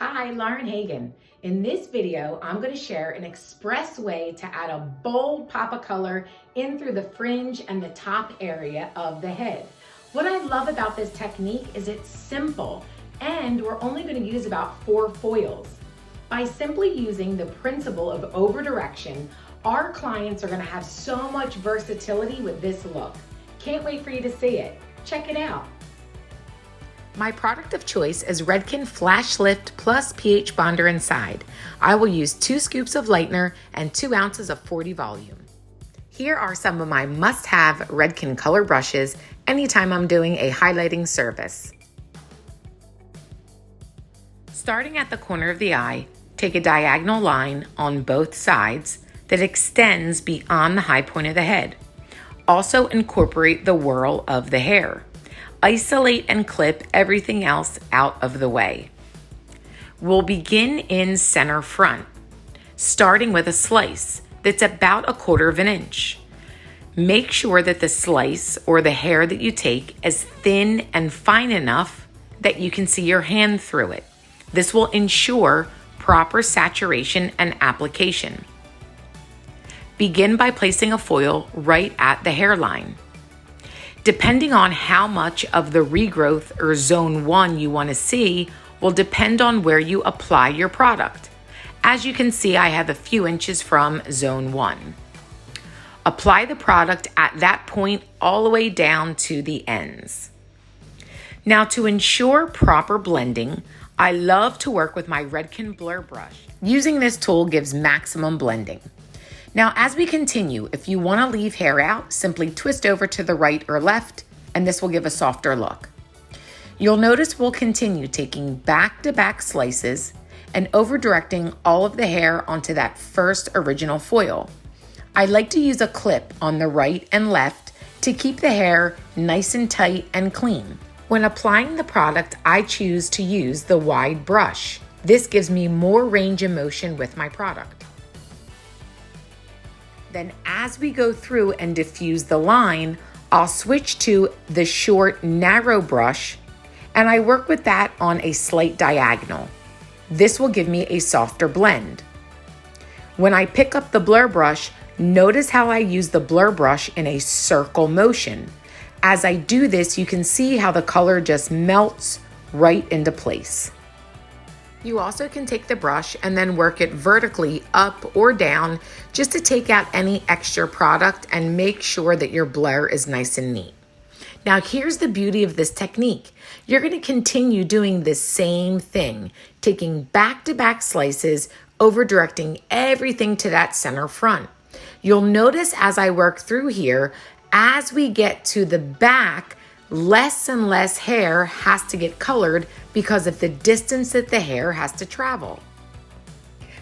Hi, Lauren Hagen. In this video, I'm going to share an express way to add a bold pop of color in through the fringe and the top area of the head. What I love about this technique is it's simple, and we're only going to use about 4 foils. By simply using the principle of over direction, our clients are going to have so much versatility with this look. Can't wait for you to see it. Check it out. My product of choice is Redken Flash Lift Plus pH Bonder inside. I will use 2 scoops of lightener and 2 ounces of 40 volume. Here are some of my must-have Redken color brushes anytime I'm doing a highlighting service. Starting at the corner of the eye, take a diagonal line on both sides that extends beyond the high point of the head. Also incorporate the whirl of the hair. Isolate and clip everything else out of the way. We'll begin in center front, starting with a slice that's about 1/4 inch. Make sure that the slice or the hair that you take is thin and fine enough that you can see your hand through it. This will ensure proper saturation and application. Begin by placing a foil right at the hairline. Depending on how much of the regrowth or zone 1 you want to see will depend on where you apply your product. As you can see, I have a few inches from zone 1. Apply the product at that point all the way down to the ends. Now, to ensure proper blending, I love to work with my Redken Blur brush. Using this tool gives maximum blending. Now, as we continue, if you want to leave hair out, simply twist over to the right or left, and this will give a softer look. You'll notice we'll continue taking back-to-back slices and over-directing all of the hair onto that first original foil. I like to use a clip on the right and left to keep the hair nice and tight and clean. When applying the product, I choose to use the wide brush. This gives me more range of motion with my product. Then as we go through and diffuse the line, I'll switch to the short, narrow brush, and I work with that on a slight diagonal. This will give me a softer blend. When I pick up the blur brush, notice how I use the blur brush in a circle motion. As I do this, you can see how the color just melts right into place. You also can take the brush and then work it vertically up or down just to take out any extra product and make sure that your blur is nice and neat. Now, here's the beauty of this technique. You're going to continue doing the same thing, taking back-to-back slices, over-directing everything to that center front. You'll notice as I work through here, as we get to the back, less and less hair has to get colored because of the distance that the hair has to travel.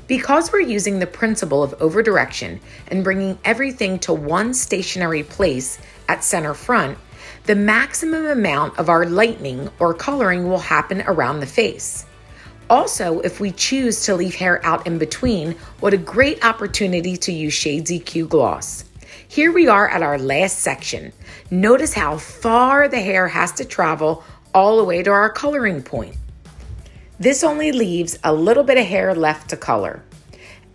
Because we're using the principle of over direction and bringing everything to one stationary place at center front, the maximum amount of our lightening or coloring will happen around the face. Also, if we choose to leave hair out in between, what a great opportunity to use Shades EQ Gloss. Here we are at our last section. Notice how far the hair has to travel all the way to our coloring point. This only leaves a little bit of hair left to color.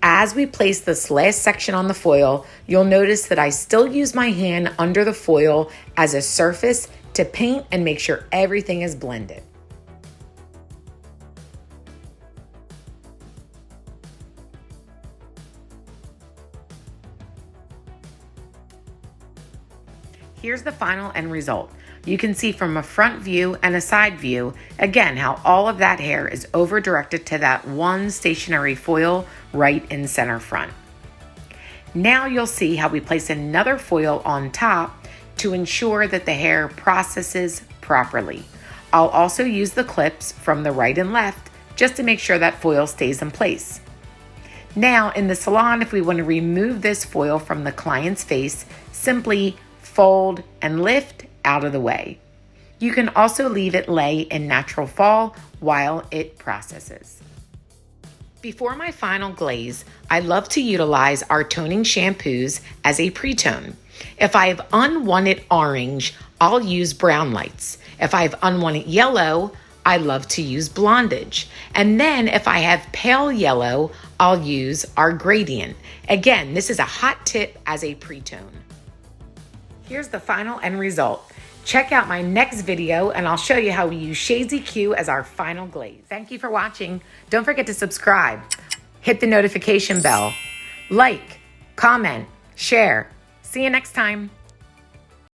As we place this last section on the foil, you'll notice that I still use my hand under the foil as a surface to paint and make sure everything is blended. Here's the final end result. You can see from a front view and a side view, again, how all of that hair is over directed to that one stationary foil right in center front. Now you'll see how we place another foil on top to ensure that the hair processes properly. I'll also use the clips from the right and left just to make sure that foil stays in place. Now in the salon, if we want to remove this foil from the client's face, simply fold and lift out of the way. You can also leave it lay in natural fall while it processes. Before my final glaze, I love to utilize our toning shampoos as a pre-tone. If I have unwanted orange, I'll use brown lights. If I have unwanted yellow, I love to use blondage. And then if I have pale yellow, I'll use our gradient. Again, this is a hot tip as a pre-tone. Here's the final end result. Check out my next video and I'll show you how we use Shades EQ as our final glaze. Thank you for watching. Don't forget to subscribe. Hit the notification bell. Like, comment, share. See you next time.